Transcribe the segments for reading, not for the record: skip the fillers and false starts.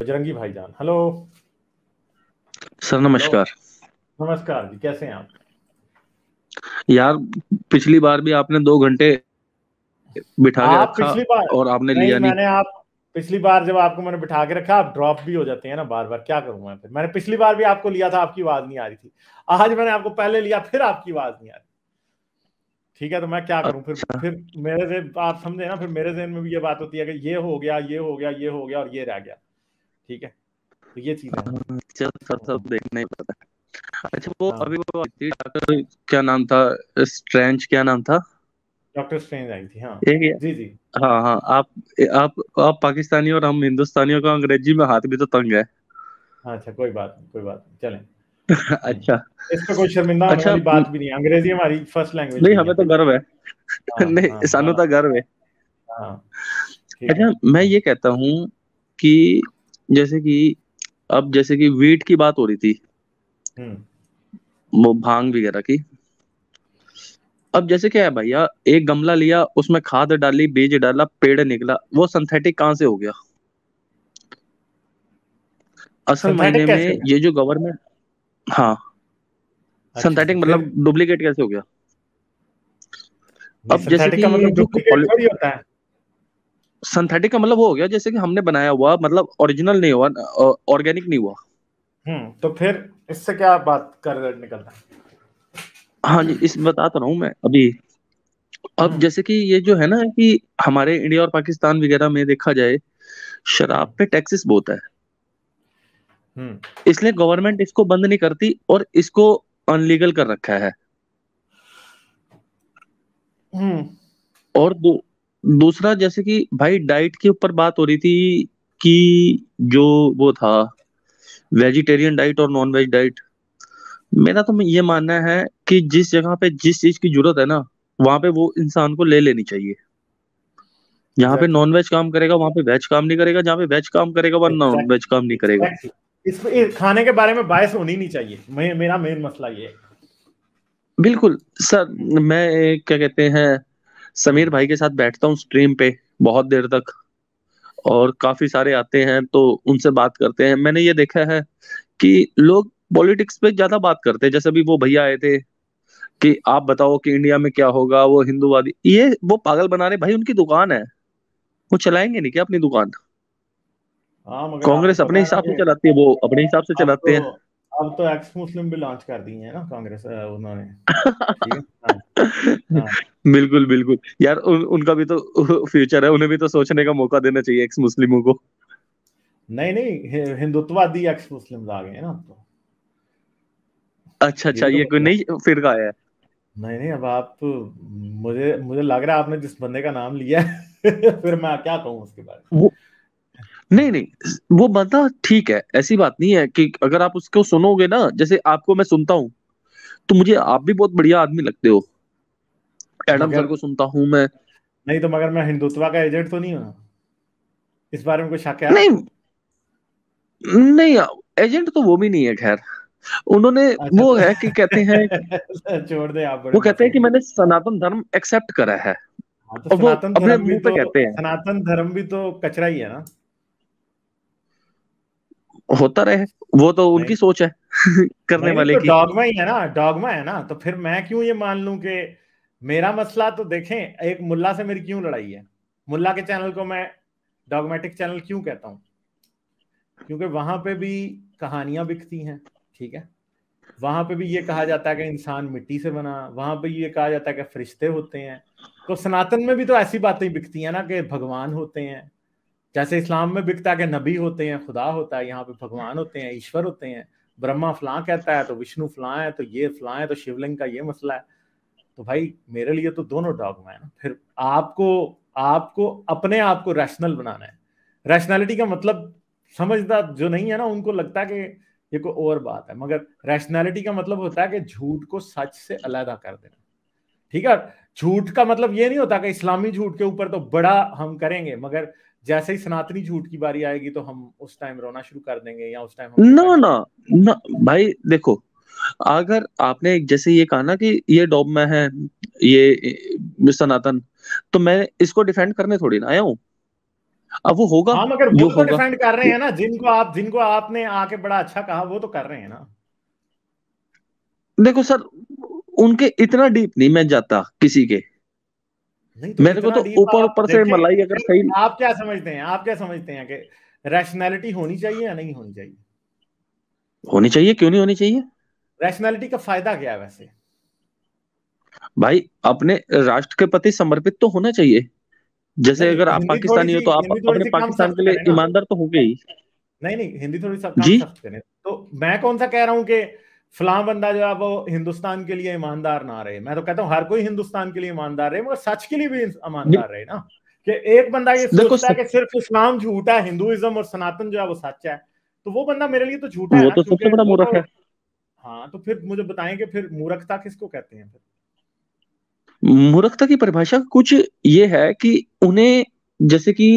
बजरंगी भाईजान, hello. Sir hello, नमस्कार। नमस्कार जी, कैसे हैं आप? यार, पिछली बार भी आपने 2 घंटे बिठा के आप रखा पिछली बार और आपने नहीं, लिया नहीं। मैंने आप पिछली बार जब आपको मैंने बिठा के रखा, आप ड्रॉप भी हो जाते हैं ना बार बार, क्या करूं मैं? फिर मैंने पिछली बार भी आपको लिया था, आपकी आवाज नहीं आ रही थी। आज मैंने आपको पहले लिया, फिर आपकी आवाज नहीं आ रही। ठीक है, तो मैं क्या करूं फिर? अच्छा। फिर मेरे से आप समझे ना, फिर मेरे जहन में भी ये बात होती है कि ये हो गया, ये हो गया, ये हो गया और ये रह गया। ठीक है, तो ये चीजें हैं। चल सर, सब देखना ही पड़ता है। अच्छा, वो हाँ, अभी वो आई थी डॉक्टर, क्या नाम था? स्ट्रेंज, क्या नाम था? डॉक्टर स्ट्रेंज आई थी, हाँ। एक जी जी। हाँ हाँ, आप पाकिस्तानी और हम हिंदुस्तानियों का अंग्रेजी में हाथ भी तो तंग है। अच्छा, कोई बात नहीं, कोई बात नहीं, चलें। अच्छा। इस पे कोई शर्मिंदा होने अच्छा, वाली बात भी नहीं है, अंग्रेजी हमारी फर्स्ट लैंग्वेज नहीं नहीं है। हमें तो गर्व है। हाँ हाँ नहीं, सानू हाँ तो गर्व है। हाँ। ठीक है। अच्छा, मैं ये कहता हूँ कि जैसे कि अब जैसे कि वीट की बात हो रही थी, हम्म। वो भांग वगैरह की। अब जैसे क्या है भैया, एक गमला लिया, उसमें खाद डाली, बीज डाला, पेड़ निकला, वो सिंथेटिक कहाँ से हो गया? असल मायने सिंथेटिक में कैसे है? ये जो गवर्नमेंट, हाँ, अच्छा सिंथेटिक अच्छा, मतलब फिर? डुप्लीकेट कैसे हो गया? नहीं, अब जैसे सिंथेटिक कि का ये मतलब जो डुप्लीकेट थोड़ी होता है। सिंथेटिक का मतलब वो हो गया जैसे कि हमने बनाया हुआ, मतलब ओरिजिनल नहीं हुआ, ऑर्गेनिक नहीं हुआ। तो फिर इससे क्या बात कर निकलता है? हाँ जी, इस बता तो रहा हूँ मैं अभी। अब हम्म जैसे कि ये जो है ना कि हमारे इंडिया और पाकिस्तान वगैरह में देखा जाए, हम्म शराब पे टैक्सेस बहुत है। हम्म इसलिए गवर्नमेंट इसको बंद नहीं करती और इसको अनलीगल कर रखा है। हम्म और दूसरा, जैसे कि भाई डाइट के ऊपर बात हो रही थी कि जो वो था, वेजिटेरियन डाइट और नॉन वेज डाइट। मेरा तो ये मानना है कि जिस जगह पे जिस चीज की जरूरत है ना, वहां पे वो इंसान को ले लेनी चाहिए। जहाँ पे एग्जैक्टली। नॉन वेज काम करेगा वहां पे वेज काम नहीं करेगा, जहाँ पे वेज काम करेगा वह नॉन वेज काम एग्जैक्टली नहीं करेगा। एग्जैक्टली। इस खाने के बारे में बायस होनी नहीं चाहिए, मेरा मेन मसला ये है। बिल्कुल सर। हम्म मैं क्या कहते हैं, समीर हम्म भाई के साथ बैठता हूँ स्ट्रीम पे बहुत देर तक, और काफी सारे आते हैं तो उनसे बात करते हैं। मैंने ये देखा है कि लोग पॉलिटिक्स पे ज्यादा बात करते हैं। जैसे अभी वो भैया आए थे कि आप बताओ कि इंडिया में क्या होगा, वो हिंदूवादी, ये वो पागल बना रहे। भाई उनकी दुकान है, वो चलाएंगे नहीं क्या अपनी दुकान? हाँ, मगर आपको कांग्रेस अपने पता है ना हिसाब से कि चलाती है, वो अपने हिसाब से अब चलाते तो हैं। अब तो एक्स मुस्लिम भी लॉन्च कर दी है ना कांग्रेस, उन्होंने। ठीक है। हाँ हाँ। बिल्कुल बिल्कुल यार, उनका भी तो फ्यूचर है, उन्हें भी तो सोचने का मौका देना चाहिए एक्स मुस्लिमों को। नहीं नहीं, हिंदुत्ववादी एक्स मुस्लिम आ गए हैं ना अब तो। अच्छा ये अच्छा, भी तो ये कोई मसला है। नई फिरका है? नहीं नहीं, अब आप मुझे मुझे लग रहा है आपने जिस बंदे का नाम लिया है फिर मैं क्या कहूँ उसके बारे वो नहीं नहीं, वो बंदा ठीक है, ऐसी बात नहीं है कि अगर आप उसको सुनोगे ना, जैसे आपको मैं सुनता हूँ तो मुझे आप भी बहुत बढ़िया आदमी लगते हो। में। एडम सर मगर को सुनता हूँ मैं। नहीं तो, मगर मैं हिंदुत्व का एजेंट तो नहीं हूँ ना? इस बारे में कोई शक है नहीं आपको? नहीं, एजेंट तो वो भी नहीं है, खैर। उन्होंने, अच्छा वो है कि कहते हैं, तो छोड़ दे, आप बड़े वो कहते हैं कि मासूम हैं। मैंने सनातन धर्म एक्सेप्ट करा है, हाँ, तो और वो सनातन अपने धर्म भी मुंह पे तो कहते हैं। सनातन धर्म भी तो कचरा ही है ना? होता रहे, वो तो नहीं उनकी सोच है करने नहीं नहीं, वाले तो की। डॉगमा ही है ना, डॉगमा है ना, तो फिर मैं क्यों ये मान लूं कि मेरा मसला तो देखें। एक मुल्ला से मेरी क्यों लड़ाई है? मुल्ला के चैनल को मैं डॉगमेटिक चैनल क्यों कहता हूं? क्योंकि वहां पे भी कहानियां बिकती हैं। ठीक है। वहां पे भी ये कहा जाता है कि इंसान मिट्टी से बना, वहां पे ये कहा जाता है कि फरिश्ते होते हैं। तो सनातन में भी तो ऐसी बातें बिकती हैं ना कि भगवान होते हैं। जैसे इस्लाम में बिकता है कि नबी होते हैं, खुदा होता है, यहाँ पे भगवान होते हैं, ईश्वर होते हैं। ब्रह्मा फलां कहता है तो विष्णु फलां है, तो ये फलां है, तो शिवलिंग का ये मसला है। तो भाई मेरे लिए तो दोनों डॉगमा है ना। फिर आपको आपको अपने आप को रैशनल बनाना है। रैशनैलिटी का मतलब समझदार जो नहीं है ना, उनको लगता है कि ये कोई और बात है, मगर रैशनैलिटी का मतलब होता है कि झूठ को सच से अलग कर देना। ठीक है। झूठ का मतलब ये नहीं होता कि इस्लामी झूठ के ऊपर तो बड़ा हम करेंगे, मगर जैसे ही सनातनी झूठ की बारी आएगी तो हम उस टाइम रोना शुरू कर देंगे, या उस टाइम हम ना डिफेंड ना करेंगे। ना, भाई देखो, अगर आपने जैसे ये कहा ना कि ये डॉग में है, ये सनातन, तो मैं इसको डिफेंड करने थोड़ी ना आया हूँ। अब वो होगा हाँ, मगर जो वो तो होगा। डिफेंड कर रहे हैं ना, जिनको आपने आके बड़ा अच्छा कहा, वो तो कर रहे हैं ना। देखो सर, उनके इतना डीप नहीं मैं जाता किसी के। नहीं तो मेरे को इतना तो डीप ऊपर आप ऊपर से देखें, मलाई अगर फिर सही। आप क्या समझते हैं, आप क्या समझते हैं कि रैशनैलिटी होनी चाहिए या नहीं होनी चाहिए? होनी चाहिए, क्यों नहीं होनी चाहिए? रैशनैलिटी का फायदा क्या है वैसे? भाई अपने राष्ट्र के प्रति समर्पित तो होना चाहिए। जैसे नहीं, अगर आप पाकिस्तानी हो तो आप हिंदी थोड़ी अपने सी कम पाकिस्तान सख्त के लिए करें ना। ईमानदार तो होंगे ही। नहीं नहीं, हिंदी थोड़ी सा कम जी। सख्त करें। तो मैं कौन सा कह रहा हूं कि फलां बंदा जो है वो हिंदुस्तान के लिए ईमानदार ना रहे। मैं तो कहता हूं हर कोई हिंदुस्तान के लिए ईमानदार रहे, मगर सच के लिए भी ईमानदार रहे ना। कि एक बंदा ये देखो सोचता है कि सिर्फ इस्लाम झूठा है, हिंदुइज्म और सनातन जो है वो सच है, तो वो बंदा मेरे लिए तो झूठा है वो ना, तो क्योंकि सबसे बड़ा वो मूर्ख तो। है। हाँ, तो फिर मुझे बताएं कि फिर मूर्खता किसको कहते हैं फिर? मूर्खता की परिभाषा कुछ ये है कि उन्हें, जैसे कि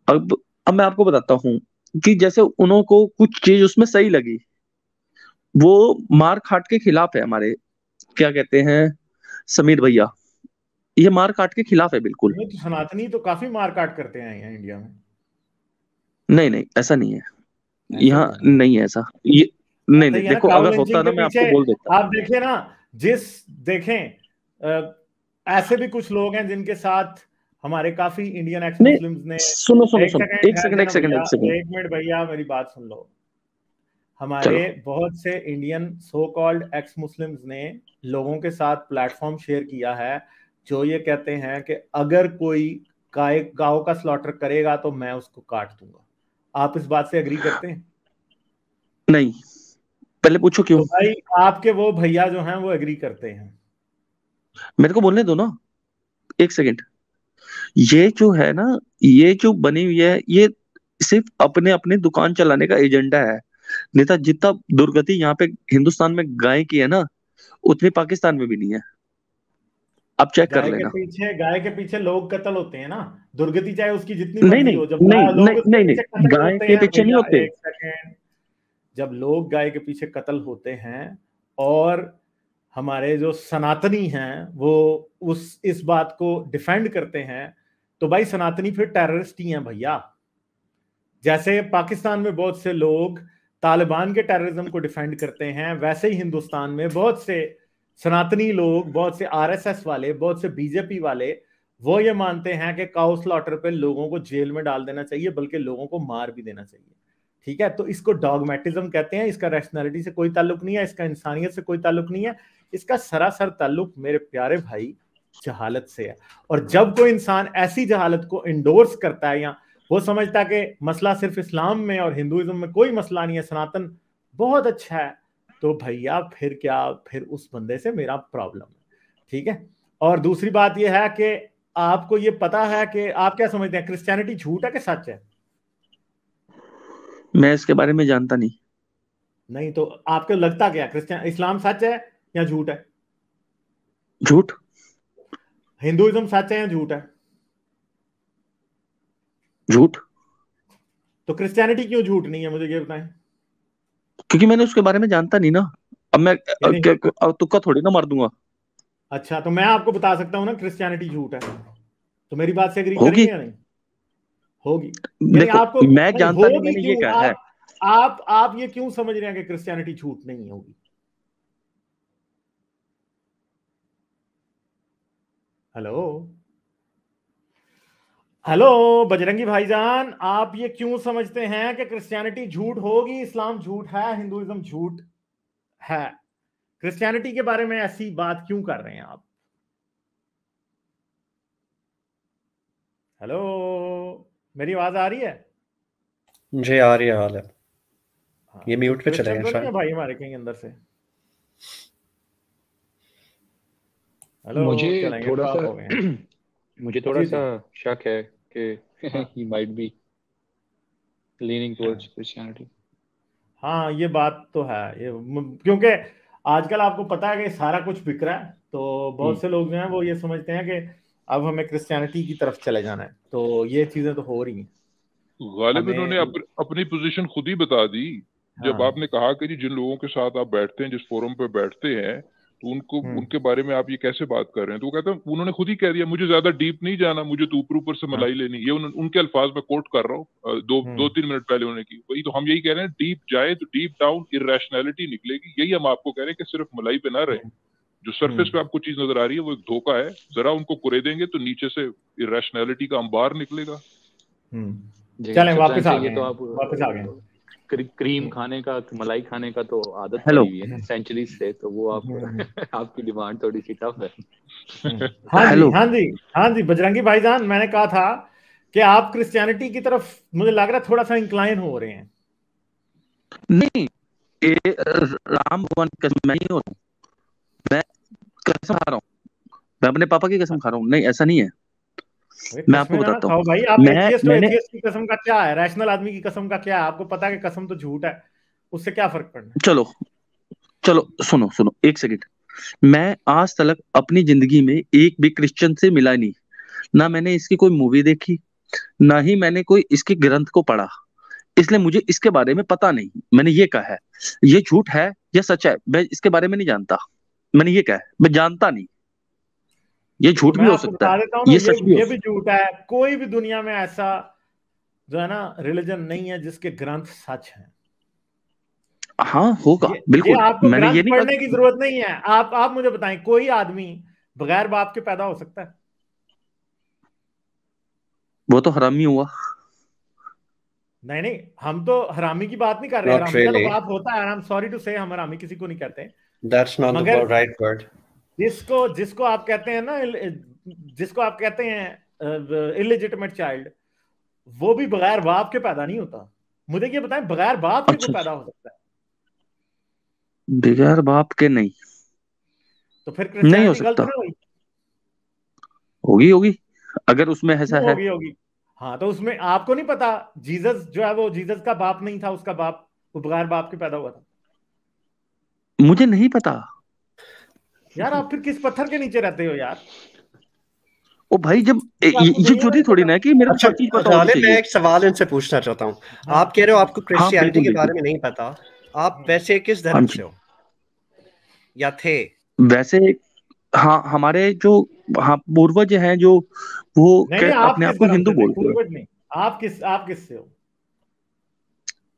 अब अब मैं आपको बताता हूँ कि जैसे उन्हों को कुछ चीज उसमें सही लगी, वो मार काट के खिलाफ है हमारे, क्या कहते हैं, समीर भैया, ये मार काट के खिलाफ है बिल्कुल। नहीं तो सनातनी तो काफी मारकाट करते हैं यहाँ इंडिया में। नहीं नहीं, ऐसा नहीं है। ऐसा ही यहाँ है ना। नहीं है ऐसा ये। नहीं ऐसा नहीं, ही है ना, देखो काउ अगर होता लिंचिंग के ना मैं पीछे आपको बोल देता। आप देखिए ना। जिस देखें, ऐसे भी कुछ लोग हैं जिनके साथ हमारे काफी इंडियन एक्स नहीं, मुस्लिम्स ने। सुनो सुनो एक सुनो, सेकंड एक ठहर सेकंड एक जाना सेकंड भैया, एक सेकंड। एक मिनट भैया, मेरी बात सुन लो। हमारे चलो। बहुत से Indian so called x Muslims ने लोगों के साथ प्लेटफॉर्म शेयर किया है, जो ये कहते हैं कि अगर कोई गाय गायों का स्लॉटर करेगा तो मैं उसको काट दूंगा। आप इस बात से एग्री करते हैं? नहीं, पहले पूछो क्यों। तो भाई आपके वो भैया जो हैं वो एग्री करते हैं। मेरे को बोलने दो ना, एक सेकंड। ये जो है ना, ये जो बनी हुई है, ये सिर्फ अपने अपने दुकान चलाने का एजेंडा है। नेता जितना दुर्गति यहाँ पे हिंदुस्तान में गाय की है ना, उतनी पाकिस्तान में भी नहीं है। आप चेक कर लेना। गाय के पीछे लोग कत्ल होते हैं ना। दुर्गति चाहे उसकी जितनी नहीं मर्जी नहीं हो, जब नहीं नहीं लोग उसके नहीं पीछे नहीं, कत्ल गाय होते के हैं पीछे नहीं भैया, होते। एक सेकेंड। जब लोग गाय के पीछे कत्ल होते हैं और हमारे जो सनातनी हैं वो उस इस बात को डिफेंड करते हैं, तो भाई सनातनी फिर टेररिस्ट ही हैं भैया। जैसे पाकिस्तान में बहुत से लोग तालिबान के टेररिज्म को डिफेंड करते हैं, वैसे ही हिंदुस्तान में बहुत से सनातनी लोग, बहुत से आरएसएस वाले, बहुत से बीजेपी वाले, वो ये मानते हैं कि काउ स्लॉटर पे लोगों को जेल में डाल देना चाहिए, बल्कि लोगों को मार भी देना चाहिए। ठीक है, तो इसको डॉगमेटिज्म कहते हैं। इसका रैशनैलिटी से कोई ताल्लुक नहीं है, इसका इंसानियत से कोई ताल्लुक नहीं है। इसका सरासर ताल्लुक मेरे प्यारे भाई जहालत से है। और जब कोई इंसान ऐसी जहालत को इंडोर्स करता है, या वो समझता है कि मसला सिर्फ इस्लाम में और हिंदुइज्म में कोई मसला नहीं है, सनातन बहुत अच्छा है, तो भैया फिर क्या, फिर उस बंदे से मेरा प्रॉब्लम है। ठीक है। और दूसरी बात यह है कि आपको ये पता है कि आप क्या समझते हैं, क्रिश्चियनिटी झूठ है कि सच है? मैं इसके बारे में जानता नहीं। नहीं तो आपको लगता क्या, क्रिश्चियन इस्लाम सच है या झूठ है? झूठ। हिंदुइज्म सच है या झूठ है? झूठ। तो क्रिश्चियनिटी क्यों झूठ नहीं है, मुझे ये बताएं। क्योंकि मैंने उसके बारे में जानता नहीं ना। अब मैं यानी अब तुक्का थोड़ी ना मार दूंगा। अच्छा, तो मैं आपको बता सकता हूं ना क्रिश्चियनिटी झूठ है, तो मेरी बात से एग्री करेंगे होगी। या नहीं? होगी। यानी देखो, आपको मैं नहीं जानता नहीं, होगी मैंने ये क्यों? कहा है। आप ये क्यों समझ रहे हैं कि क्रिश्चियनिटी झूठ नहीं होगी? हेलो, हेलो बजरंगी भाईजान, आप ये क्यों समझते हैं कि क्रिश्चियनिटी झूठ होगी, इस्लाम झूठ है, हिंदुइज्म झूठ है? क्रिश्चियनिटी के बारे में ऐसी बात क्यों कर रहे हैं आप? हेलो, मेरी आवाज आ रही है? जी आ रही है हाल है। हाँ, ये कोई म्यूट पे चले क्रिश्चियन गए तो नहीं है शायद। भाई हमारे कहीं अंदर से? हेलो, मुझे क्या लाइनें थोड़ा ड्रॉप सा हो गए हैं? मुझे थोड़ा जी सा जी। शक है कि हाँ he might be leaning towards हाँ Christianity. हाँ, ये बात तो है। क्योंकि आजकल आपको पता है कि सारा कुछ बिक रहा है, तो हम्म बहुत से लोग जो हैं वो ये समझते हैं कि अब हमें क्रिश्चियनिटी की तरफ चले जाना है, तो ये चीजें तो हो रही हैं। गालिब इन्होंने हमें अपनी पोजीशन खुद ही बता दी। जब हाँ आपने कहा कि जी जिन लोगों के साथ आप बैठते हैं, जिस फोरम पे बैठते हैं, तो उनको उनके बारे में आप ये कैसे बात कर रहे हैं? तो वो कहते हैं, उन्होंने खुद ही कह दिया मुझे ज्यादा डीप नहीं जाना, मुझे तो ऊपर से मलाई लेनी। ये उनके अल्फाज में कोट कर रहा हूँ, दो तीन मिनट पहले उन्होंने की। वही तो हम यही कह रहे हैं, डीप जाए तो डीप डाउन इरैशनैलिटी निकलेगी। यही हम आपको कह रहे हैं कि सिर्फ मलाई पे ना रहे। जो सरफेस पे आपको चीज नजर आ रही है वो एक धोखा है, जरा उनको कुरे देंगे तो नीचे से इरैशनैलिटी का अंबार निकलेगा। चलें वापस आ गए, तो आप वापस आ गए। क्रीम खाने का, मलाई खाने का तो आदत हेलो। पड़ी हुई है ना सेंचुरीज से, तो वो आप आपकी डिमांड थोड़ी सी टफ है। हाँ जी, हेलो। हाँ जी, हाँ जी बजरंगी भाईजान, मैंने कहा था कि आप क्रिश्चियनिटी की तरफ मुझे लग रहा है थोड़ा सा इंक्लाइन हो रहे हैं। नहीं, ये राम भगवान की कसम मैं नहीं हो रहा हूँ, मैं कसम खा रहा हूँ, मैं अपने पापा की कसम खा रहा हूँ। नहीं, ऐसा नहीं है। मैं आपको बताता हूँ, भाई आप एथियस्ट हो, मैंने एथियस्ट की कसम का क्या है, रैशनल आदमी की कसम का क्या है? आपको पता है कि कसम तो झूठ है, उससे क्या फर्क पड़ना है? चलो चलो सुनो एक सेकंड। मैं आज तक अपनी जिंदगी में एक भी क्रिश्चियन से मिला नहीं, ना मैंने इसकी कोई मूवी देखी, ना ही मैंने कोई इसके ग्रंथ को पढ़ा, इसलिए मुझे इसके बारे में पता नहीं। मैंने ये कहा है, ये झूठ है या सच है मैं इसके बारे में नहीं जानता। मैंने ये कहा है, मैं जानता नहीं। ये झूठ तो भी मैं हो आपको सकता बता है, देता हूँ ना, ये सच भी हो ये भी झूठ है। कोई भी दुनिया में ऐसा जो है ना रिलीजन नहीं है जिसके ग्रंथ सच हैं। हाँ होगा, ये बिल्कुल। आपको मैंने ग्रंथ ये नहीं पढ़ने की कहा। जरूरत नहीं है। आप मुझे बताएं, कोई आदमी बगैर बाप के पैदा हो सकता है? वो तो हरामी हुआ। नहीं नहीं, हम तो हरामी की बात नहीं कर रहे। Not हरामी का तो really. बाप होता है, आई एम सॉरी टू से, हम हरामी किसी को नहीं कहते। That's not the मगर right word. जिसको जिसको आप कहते हैं ना, जिसको आप कहते हैं इलिजिटिमेट चाइल्ड, वो भी बगैर बाप के पैदा नहीं होता। मुझे ये बताएं, बगैर बाप के अच्छा, कोई पैदा हो सकता है? बगैर बाप के नहीं, तो फिर नहीं हो क्रिश्चियनिटी गलत सकता। ना हुई? होगी होगी, अगर उसमें ऐसा क्यों है। होगी? हाँ, तो उसमें आपको नहीं पता जीसस जो है वो जीसस का बाप नहीं था, उसका बाप वो बगैर बाप के पैदा हुआ था। मुझे नहीं पता। यार आप फिर किस पत्थर के नीचे रहते हो यार? ओ भाई, जब तो आपको ये दुनिया में जरूरी नहीं थोड़ी पता। ना है कि मेरे को अच्छा हर चीज पता होनी गालिब, मैं चाहिए। एक सवाल इनसे पूछना चाहता हूँ। हाँ आप कह रहे हो आपको हाँ क्रिश्चियनिटी बिल्कुल के बारे बिल्कुल। में नहीं पता, आप वैसे किस हाँ धर्म जी, से हो या थे? वैसे हाँ, हमारे जो हाँ पूर्वज हैं जो वो नहीं नहीं, आप अपने किस आप को धर्म हिंदू से थे? बोलते हैं। पूर्वज नहीं, आप किस से हो?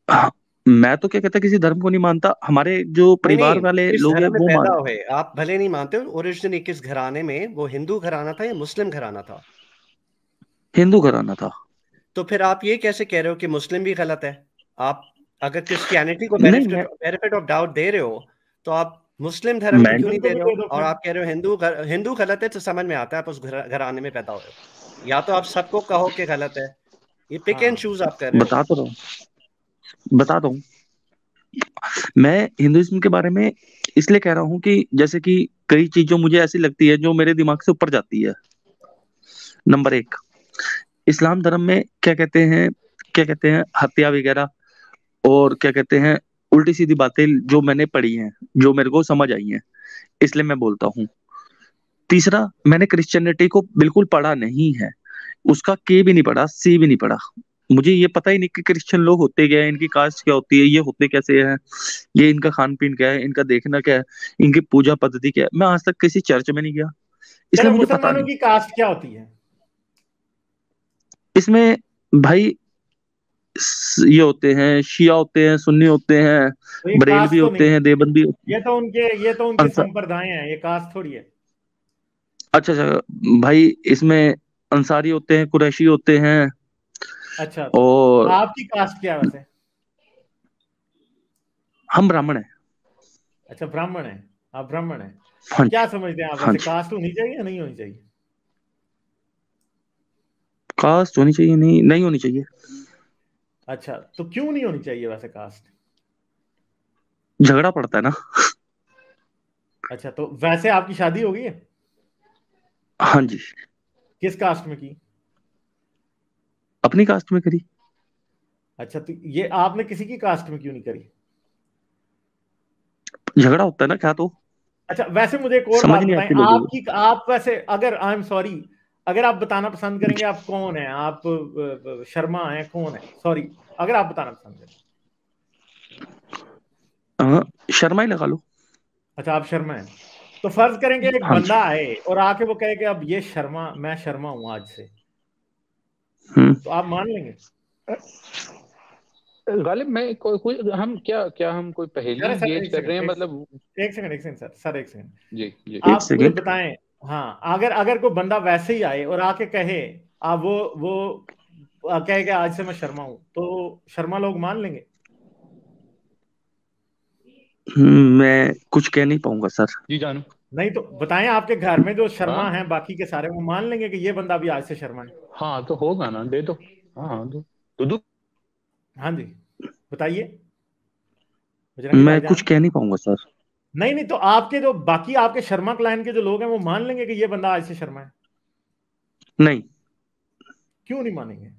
हाँ, मैं तो क्या कहता किसी धर्म को नहीं मानता, हमारे जो नहीं परिवार नहीं, वाले किस लोग हैं धर्म में वो पैदा मान। हुए? आप भले नहीं मानते हो, ओरिजिनली किस घराने में? वो हिंदू घराना था या मुस्लिम घराना था? हिंदू घराना था। तो फिर आप ये कैसे कह रहे हो कि मुस्लिम भी गलत है? आप अगर क्रिश्चियनिटी को नहीं मैं बेनिफिट ऑफ डाउट दे रहे हो, तो आप मुस्लिम धर्म को क्यों मैं नहीं उनको दे भी रहे दे हो? दो और फिर। आप कह रहे हो हिंदू गलत है, तो समझ में आता है आप उस घराने में पैदा हुए हो। या तो आप सबको कहो कि गलत है, ये पिक एंड हाँ चूज आप कर रहे हो। बता रहा हूँ। मैं हिंदुइज्म के बारे में इसलिए कह रहा हूँ कि जैसे कि कई चीजों मुझे ऐसी लगती है जो मेरे दिमाग से ऊपर जाती है। नंबर एक, इस्लाम धर्म में क्या कहते हैं हत्या वगैरह, और क्या कहते हैं उल्टी सीधी बातें जो मैंने पढ़ी हैं, जो मेरे को समझ आई हैं, इसलिए मैं बोलता हूँ। तीसरा, मैंने क्रिश्चियनिटी को बिल्कुल पढ़ा नहीं है, उसका के भी नहीं पढ़ा, सी भी नहीं पढ़ा। मुझे ये पता ही नहीं कि क्रिश्चियन लोग होते क्या है, इनकी कास्ट क्या होती है, ये होते कैसे हैं, ये इनका खान पीन क्या है, इनका देखना क्या है, इनकी पूजा पद्धति क्या है। मैं आज तक किसी चर्च में नहीं गया, इसलिए चलो, मुझे पता मुसलमानों नहीं। की कास्ट क्या होती है? इसमें भाई ये होते हैं, शिया होते हैं, सुन्नी होते हैं, तो ये बरेलवी कास्ट तो होते नहीं, हैं, देवबंदी होते हैं। ये तो उनके अंसा संप्रदाय हैं, ये कास्ट थोड़ी है। अच्छा अच्छा भाई, इसमें अंसारी होते हैं, कुरैशी होते हैं, अच्छा, तो और आपकी कास्ट क्या है वैसे? हम ब्राह्मण हैं। अच्छा, ब्राह्मण है। आप ब्राह्मण है। हाँ क्या जी, समझते हैं आप हाँ वैसे, जी। कास्ट होनी चाहिए या नहीं होनी चाहिए? कास्ट होनी चाहिए, नहीं नहीं होनी चाहिए। अच्छा, तो क्यों नहीं होनी चाहिए वैसे कास्ट? झगड़ा पड़ता है ना। अच्छा, तो वैसे आपकी शादी हो गई है? हाँ जी, किस कास्ट में की? अपनी कास्ट में करी। अच्छा, तो ये आपने किसी की कास्ट में क्यों नहीं करी? झगड़ा होता है ना क्या, तो अच्छा, वैसे मुझे एक और समझ बात नहीं बताएं, आती लोगों को। आप वैसे, अगर आई एम सॉरी, अगर आप बताना पसंद करेंगे आप कौन है, आप शर्मा हैं, कौन है, सॉरी, अगर आप बताना पसंद करें। हाँ, शर्मा ही लगा लो। अच्छा, आप शर्मा हैं। तो फर्ज करेंगे एक हाँ जी। बंदा आए और आके वो कहे कि अब ये शर्मा, मैं शर्मा हूं आज से, तो आप मान लेंगे? गालिब मैं हम क्या हम कोई पहेली अरे सर गेज एक कर रहे हैं सेकंड, मतलब? एक सेकंड सर एक सेकंड, जी जी एक आप मुझे सेकंड। बताएं, हाँ, अगर कोई बंदा वैसे ही आए और आके कहे आप वो कहे कि आज से मैं शर्मा हूं, तो शर्मा लोग मान लेंगे? मैं कुछ कह नहीं पाऊंगा सर। जी जानू। नहीं तो बताएं, आपके घर में जो शर्मा हाँ हैं बाकी के सारे, वो मान लेंगे कि ये बंदा भी आज से शर्मा है? हाँ तो होगा ना, दे दो। हाँ दो। हाँ जी, बताइए बजरंगी मैं कुछ भाईजान। कह नहीं पाऊंगा सर। नहीं नहीं, तो आपके जो बाकी आपके शर्मा क्लाइन के जो लोग हैं वो मान लेंगे कि ये बंदा आज से शर्मा है? नहीं, क्यों नहीं मानेंगे?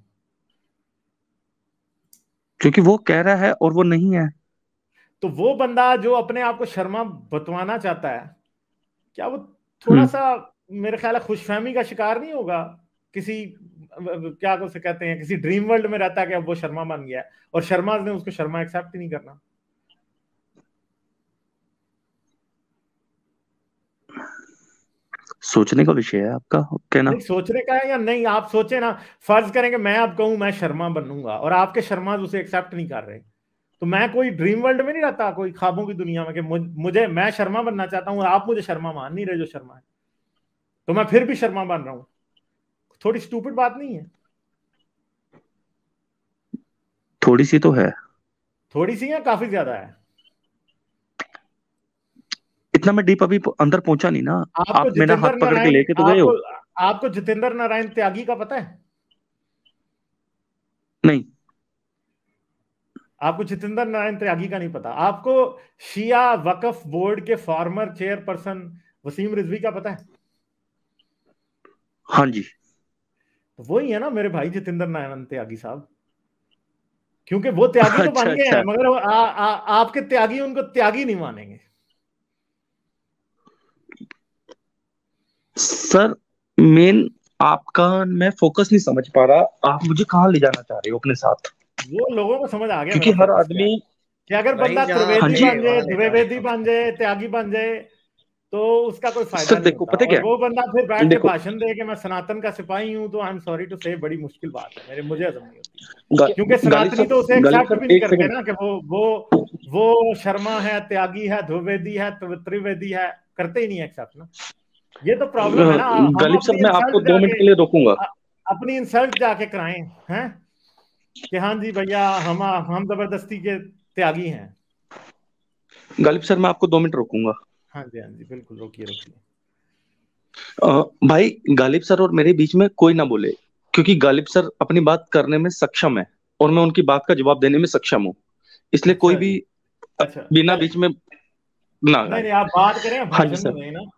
क्योंकि वो कह रहा है और वो नहीं है। तो वो बंदा जो अपने आप को शर्मा बतवाना चाहता है, क्या वो थोड़ा हम्म। सा मेरे ख्याल है खुशफहमी का शिकार नहीं होगा? किसी क्या उसे कहते हैं, किसी ड्रीम वर्ल्ड में रहता है कि अब वो शर्मा बन गया है और शर्मा ने उसको शर्मा एक्सेप्ट ही नहीं करना। सोचने का विषय है आपका कहना। नहीं सोचने का है या नहीं, आप सोचे ना, फर्ज करेंगे मैं अब कहूं मैं शर्मा बनूंगा और आपके शर्मा उसे एक्सेप्ट नहीं कर रहे, तो मैं कोई ड्रीम वर्ल्ड में नहीं रहता, कोई ख्वाबों की दुनिया में कि मुझे मैं शर्मा बनना चाहता हूं और आप मुझे शर्मा मान नहीं रहे जो शर्मा है, तो मैं फिर भी शर्मा बन रहा हूं। थोड़ी स्टूपिड बात नहीं है? थोड़ी सी तो है। थोड़ी सी या काफी ज्यादा है? इतना मैं डीप अभी अंदर पहुंचा नहीं ना। आपको आप मेरा हाथ जितेंद्र पकड़ के नारायण, लेके तो गए हो। आपको जितेंद्र नारायण त्यागी का पता है? नहीं। आपको जितेंद्र नारायण त्यागी का नहीं पता? आपको शिया वक्फ बोर्ड के फॉर्मर चेयरपर्सन वसीम रिजवी का पता है? हाँ जी। तो वही है ना मेरे भाई जितेंद्र नारायण त्यागी साहब, क्योंकि वो त्यागी तो अच्छा बन गए हैं अच्छा मगर आपके त्यागी उनको त्यागी नहीं मानेंगे। सर, मेन आपका मैं फोकस नहीं समझ पा रहा। आप मुझे कहाँ ले जाना चाह रहे हो अपने साथ? वो लोगों को समझ आ गया क्योंकि मेरा हर फोकस क्या है, आदमी। कि अगर वही बंदा जहाँ हाँ त्रिवेदी जी। अटके बन जाए, वहां ले जा रहे द्विवेदी हैं बन आपको। जाए, त्यागी बन जाए, तो उसका कोई फायदा सर नहीं देखो, होता, पता और क्या वो बंदा फिर बैठ के देखो, भाषण दे कि मैं सनातन का सिपाही हूं, तो आई एम सॉरी टू से बड़ी मुश्किल बात है, मुझे हजम नहीं होती, क्योंकि गालिब सनातनी तो उसे साहब, गालिब एक्सेप्ट भी साहब नहीं एक करते सेकंड। ना कि वो शर्मा है, त्यागी है, द्विवेदी है, त्रिवेदी है, करते ही नहीं एक्सेप्ट ना। ये तो प्रॉब्लम है ना, हम गालिब अपनी साहब, मैं आपको इंसल्ट 2 मिनट जाके के लिए रोकूंगा। अपनी इंसल्ट जाके कराएं हैं कि हाँ जी भैया हम जबरदस्ती के त्यागी हैं। गालिब सर, मैं आपको 2 मिनट रोकूंगा। हाँ जी बिल्कुल, रोकिए रोकिए। भाई, गालिब सर और मेरे बीच में कोई ना बोले, क्योंकि गालिब सर अपनी बात करने में सक्षम है और मैं उनकी बात का जवाब देने में सक्षम हूँ। इसलिए कोई अच्छा भी जी, अच्छा बिना चले, बीच में ना नहीं आए। नहीं आप बात करें, हाँ जी भाषण सर। तो दें ना।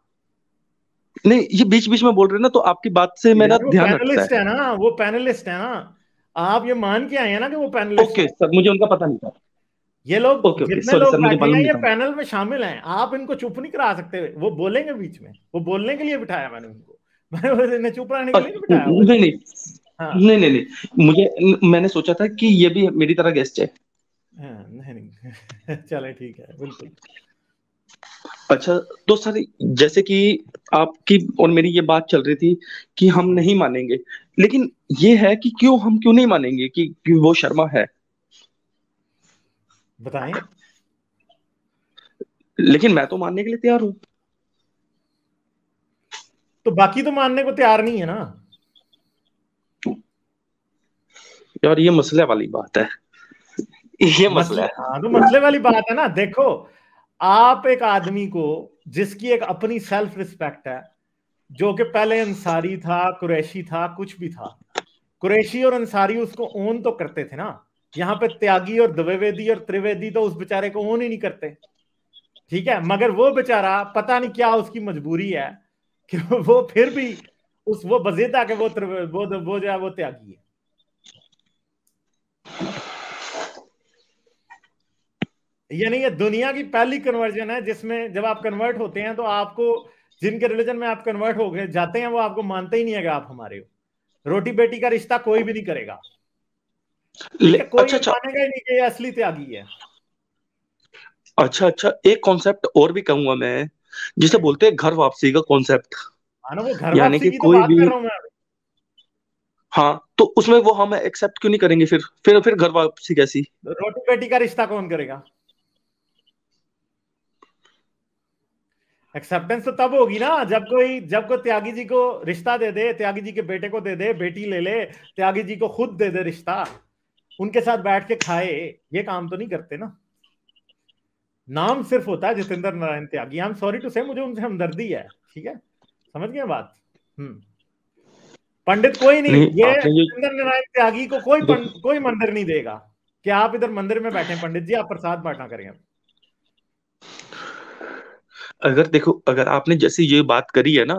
नहीं, ये बीच बीच में बोल रहे हैं ना, तो आपकी बात से मेरा यार वो ध्यान हटता पैनलिस्ट है। है ना, वो पैनलिस्ट है ना, आप ये मान के आए हैं ना कि वो पैनलिस्ट ओके है। सर, मुझे उनका पता नहीं था। ये लोग ओके ओके, जितने सॉरी लोग सर, मुझे बैठे मालूम हैं नहीं ये था। पैनल में शामिल हैं, आप इनको चुप नहीं करा सकते, वो बोलेंगे बीच में, वो बोलने के लिए बिठाया मैंने उनको, मैंने इन्हें चुप रहने के लिए नहीं बिठाया हुआ है। नहीं नहीं हाँ नहीं नहीं नहीं, मैंने सोचा था कि ये भी मेरी तरह गेस्ट है। हाँ, नहीं चले ठीक है बिल्कुल। अच्छा, तो सर, जैसे कि आपकी और मेरी ये बात चल रही थी कि हम नहीं मानेंगे, लेकिन ये है कि हम क्यों नहीं मानेंगे कि वो शर्मा है? बताएं। लेकिन मैं तो मानने के लिए तैयार हूं। तो बाकी तो मानने को तैयार नहीं है ना। यार, ये मसले वाली बात है, ये मसला मसले, है। हाँ तो मसले वाली बात है ना। देखो, आप एक आदमी को जिसकी एक अपनी सेल्फ रिस्पेक्ट है, जो कि पहले अंसारी था, कुरैशी था, कुछ भी था, कुरैशी और अंसारी उसको ओन तो करते थे ना। यहाँ पे त्यागी और द्विवेदी और त्रिवेदी तो उस बेचारे को ओन ही नहीं करते, ठीक है, मगर वो बेचारा पता नहीं क्या उसकी मजबूरी है कि वो फिर भी वो बजेदा के वो जो है वो त्यागी है। यानी ये दुनिया की पहली कन्वर्जन है जिसमें जब आप कन्वर्ट होते हैं तो आपको, जिनके रिलीजन में आप कन्वर्ट हो गए जाते हैं, वो आपको मानते ही नहीं है कि आप हमारे हो। रोटी बेटी का रिश्ता कोई भी नहीं करेगा, ठीक है, कोई अच्छा ये अच्छा मानेगा ही नहीं कि ये असली त्यागी है। अच्छा अच्छा, एक कॉन्सेप्ट और भी कहूंगा मैं जिसे बोलते हैं घर वापसी का कॉन्सेप्ट। ना वो घर यानी वापसी कि की तो कोई बात भी, कर रहा हूँ मैं। हाँ, तो उसमें वो हम एक्सेप्ट क्यों नहीं करेंगे फिर घर वापसी कैसी? रोटी बेटी का रिश्ता कौन करेगा? एक्सेप्टेंस तो तब होगी ना जब कोई त्यागी जी को रिश्ता दे दे, त्यागी जी के बेटे को दे दे, बेटी ले ले, त्यागी जी को खुद दे दे रिश्ता, उनके साथ बैठ के खाए। ये काम तो नहीं करते ना। नाम सिर्फ होता है जितेंद्र नारायण त्यागी। आई एम सॉरी टू से, मुझे उनसे हमदर्दी है, ठीक है, समझ गए बात। पंडित कोई नहीं, ये जितेंद्र नारायण त्यागी को कोई मंदिर नहीं देगा कि आप इधर मंदिर में बैठे पंडित जी, आप प्रसाद बांटा करेंगे। अगर आपने जैसी ये बात करी है ना,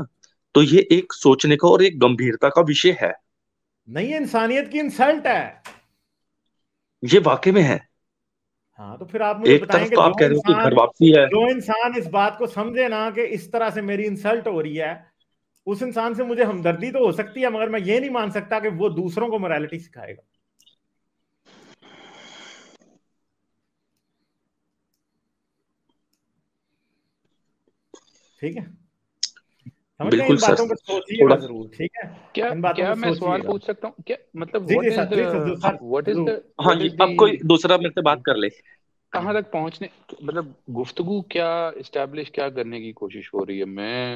तो ये एक सोचने का और एक गंभीरता का विषय है। नहीं, इंसानियत की इंसल्ट है, ये वाकई में है। हाँ, तो फिर आप मुझे बताएं कि तो आप कह रहे हो कि घर वापसी है, जो इंसान इस बात को समझे ना कि इस तरह से मेरी इंसल्ट हो रही है, उस इंसान से मुझे हमदर्दी तो हो सकती है, मगर मैं ये नहीं मान सकता कि वो दूसरों को मोरालिटी सिखाएगा। ठीक है, समझ गए? इन बातों को सोचिएगा जरूर, ठीक है? क्या मैं सवाल पूछ सकता हूँ क्या? मतलब व्हाट इज द हाँ जी, अब कोई दूसरा मेरे से बात कर ले। कहाँ तक पहुंचने, मतलब गुफ्तगू क्या इस्टेब्लिश क्या करने की कोशिश हो रही है? मैं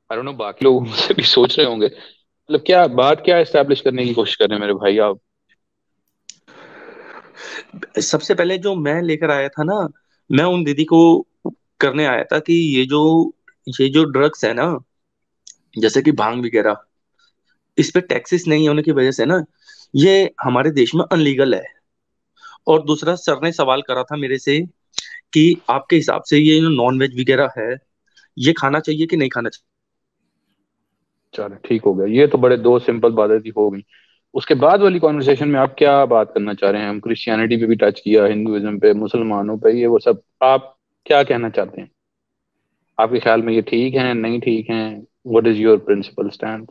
आई डोंट नो, बाकी लोग मुझसे भी सोच रहे होंगे, मतलब क्या बात क्या इस्टेब्लिश करने की कोशिश कर रहे हैं मेरे भाई आप? सबसे पहले जो मैं लेकर आया था ना, मैं उन दीदी को करने आया था कि ये जो ड्रग्स है ना, जैसे कि भांग वगैरह, इस पे टैक्सेस नहीं होने की वजह से ना ये हमारे देश में अनलीगल है। और दूसरा, सर ने सवाल करा था मेरे से कि आपके हिसाब से ये नॉन वेज वगैरह है, ये खाना चाहिए कि नहीं खाना चाहिए। चलो ठीक हो गया, ये तो बड़े दो सिंपल बातें थी, हो गई। उसके बाद वाली कॉन्वर्सेशन में आप क्या बात करना चाह रहे हैं? हम क्रिश्चियनिटी पे भी टच किया, हिंदुइज्म पे, मुसलमानों पे, ये वो सब आप क्या कहना चाहते हैं? आपके ख्याल में ये ठीक है, नहीं ठीक है? What is your principal stand?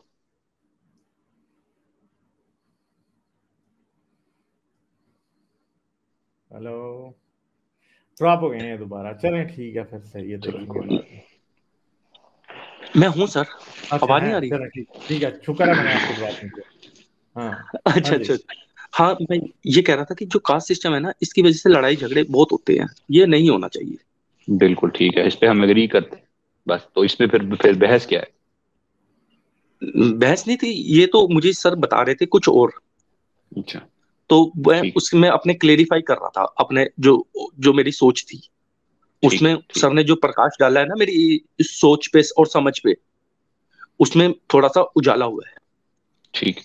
Hello, drop हो गए हैं दोबारा। चलें ठीक है, फिर सही है, देखेंगे। मैं हूँ सर, आवाज नहीं आ रही? चलें ठीक है, शुक्र है मैंने आपको जवाब नहीं दिया। हाँ, अच्छा। हाँ, मैं ये कह रहा था कि जो कास्ट सिस्टम है ना, इसकी वजह से लड़ाई झगड़े बहुत होते हैं, ये नहीं होना चाहिए। बिल्कुल ठीक है, इस पे हम एग्री करते हैं। बस तो इसमें फिर बहस क्या है? बहस नहीं थी, ये तो मुझे सर बता रहे थे कुछ और। अच्छा, तो मैं उसमें अपने क्लेरिफाई कर रहा था, अपने जो मेरी सोच थी उसमें सर ने जो प्रकाश डाला है ना मेरी सोच पे और समझ पे, उसमें थोड़ा सा उजाला हुआ है। ठीक,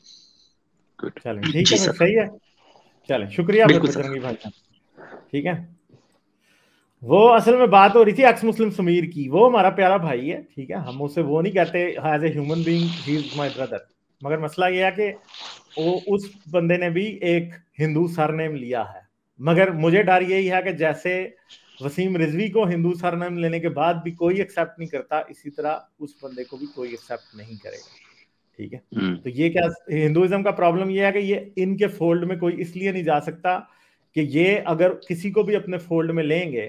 चलें ठीक है, सही है। चलें, शुक्रिया फिर बजरंगी भाई, ठीक है। वो असल में बात हो रही थी एक्स मुस्लिम समीर की। वो हमारा प्यारा भाई है, ठीक है, हम उसे वो नहीं कहते as a human being, he is my brother. मगर मसला ये है कि वो उस बंदे ने भी एक हिंदू सरनेम लिया है। मगर मुझे डर यही है कि जैसे वसीम रिजवी को हिंदू सरनेम लेने के बाद भी कोई एक्सेप्ट नहीं करता, इसी तरह उस बंदे को भी कोई एक्सेप्ट नहीं करेगा, ठीक है। तो ये क्या हिंदुइज्म का प्रॉब्लम ये है कि ये इनके फोल्ड में कोई इसलिए नहीं जा सकता कि ये अगर किसी को भी अपने फोल्ड में लेंगे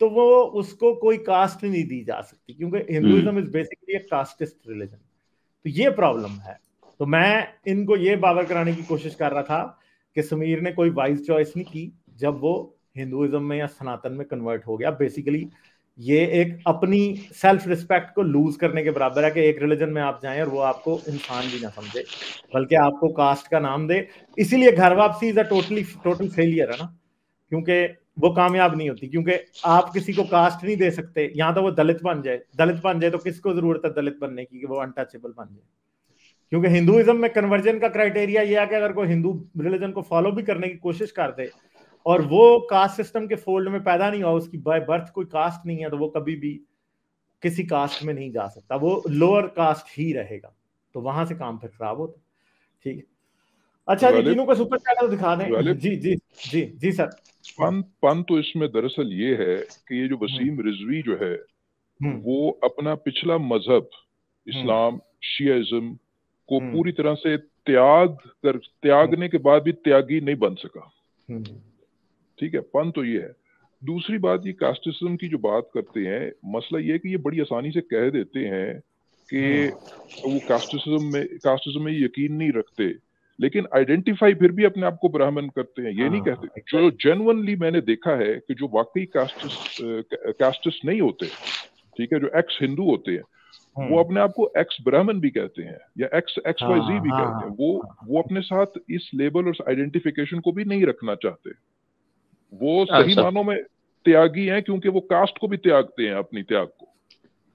तो वो उसको कोई कास्ट नहीं दी जा सकती, क्योंकि हिंदुइज्म इज बेसिकली एक कास्टिस्ट रिलीजन। तो ये प्रॉब्लम है। तो मैं इनको ये बावर कराने की कोशिश कर रहा था कि समीर ने कोई वाइज चॉइस नहीं की जब वो हिंदुइज्म में या सनातन में कन्वर्ट हो गया। बेसिकली ये एक अपनी सेल्फ रिस्पेक्ट को लूज करने के बराबर है कि एक रिलीजन में आप जाएं और वो आपको इंसान भी ना समझे, बल्कि आपको कास्ट का नाम दे। इसीलिए घर वापसी इज अ टोटल फेलियर है ना, क्योंकि वो कामयाब नहीं होती, क्योंकि आप किसी को कास्ट नहीं दे सकते। यहाँ तो वो दलित बन जाए तो किसको जरूरत है दलित बनने की कि वो अनटचेबल बन जाए? क्योंकि हिंदुइज्म में कन्वर्जन का क्राइटेरिया ये है कि अगर कोई हिंदू रिलीजन को फॉलो भी करने की कोशिश कर दे और वो कास्ट सिस्टम के फोल्ड में पैदा नहीं हुआ, उसकी बाय बर्थ कोई कास्ट नहीं है, तो वो कभी भी किसी कास्ट में नहीं जा सकता, वो लोअर कास्ट ही रहेगा। तो वहां से काम फिर खराब होता। ठीक है, अच्छा जी, तीनों को सुपर चैट दिखा दें। जी जी जी जी सर। पन तो इसमें दरअसल ये है कि ये जो वसीम रिजवी जो है वो अपना पिछला मजहब इस्लाम शियाइज्म को पूरी तरह से त्यागने के बाद भी त्यागी नहीं बन सका। ठीक है, पन तो ये है। दूसरी बात, ये कास्टिज्म की जो बात करते हैं, मसला ये है कि ये बड़ी आसानी से कह देते हैं कि वो कास्टिज्म में यकीन नहीं रखते, लेकिन आइडेंटिफाई फिर भी अपने आप को ब्राह्मण करते हैं, ये नहीं कहते। जो जेन्युइनली मैंने देखा है कि जो वाकई कास्टिस्ट नहीं होते, ठीक है, जो एक्स हिंदू होते हैं, वो अपने आप को एक्स ब्राह्मण भी कहते हैं या एक्स वाई जी भी कहते हैं। वो अपने साथ इस लेबल और आइडेंटिफिकेशन को भी नहीं रखना चाहते। वो सही मानों में त्यागी हैं, क्योंकि वो कास्ट को भी त्यागते हैं, अपनी त्याग को।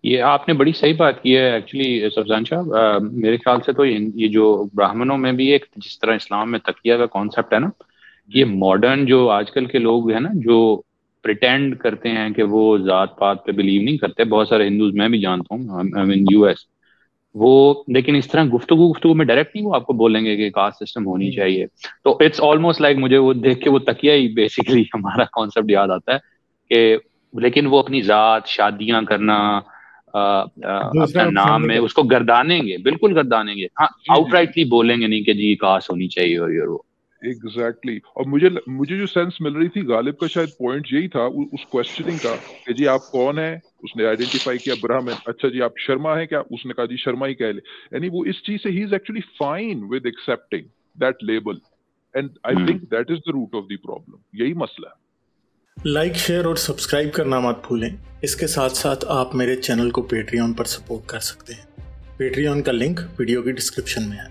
ये आपने बड़ी सही बात की है एक्चुअली सफजान साहब। मेरे ख्याल से तो ये जो ब्राह्मणों में भी एक, जिस तरह इस्लाम में तकिया का कॉन्सेप्ट है ना, ये मॉडर्न जो आजकल के लोग हैं ना, जो प्रिटेंड करते हैं कि वो जात पात पे बिलीव नहीं करते, बहुत सारे हिंदूज मैं भी जानता हूँ, आई मीन यूएस, वो लेकिन इस तरह गुफ्तगू में डायरेक्ट नहीं वो आपको बोलेंगे कि कास्ट सिस्टम होनी चाहिए। तो इट्स ऑलमोस्ट लाइक, मुझे वो देख के वो तकिया ही बेसिकली हमारा कॉन्सेप्ट याद आता है कि, लेकिन वो अपनी जात, शादियां करना, अपना नाम में उसको गर्दानेंगे, बिल्कुल गर्दानेंगे। हाँ, आउटराइटली बोलेंगे नहीं कि जी कास्ट होनी चाहिए और वो। एग्जैक्टली। और मुझे जो सेंस मिल रही थी, गालिब का शायद पॉइंट यही था उस क्वेश्चनिंग का कि जी आप कौन है, उसने आइडेंटिफाई किया ब्राह्मण, अच्छा जी आप शर्मा है क्या, उसने कहा जी शर्मा ही कह ले। यानी वो इस चीज से he is actually fine with accepting that label, and I think that is the root of the problem. यही मसला है। लाइक, शेयर और सब्सक्राइब करना मत भूलें। इसके साथ साथ आप मेरे चैनल को पेट्रियन पर सपोर्ट कर सकते हैं। पेट्रियन का लिंक वीडियो की डिस्क्रिप्शन में है।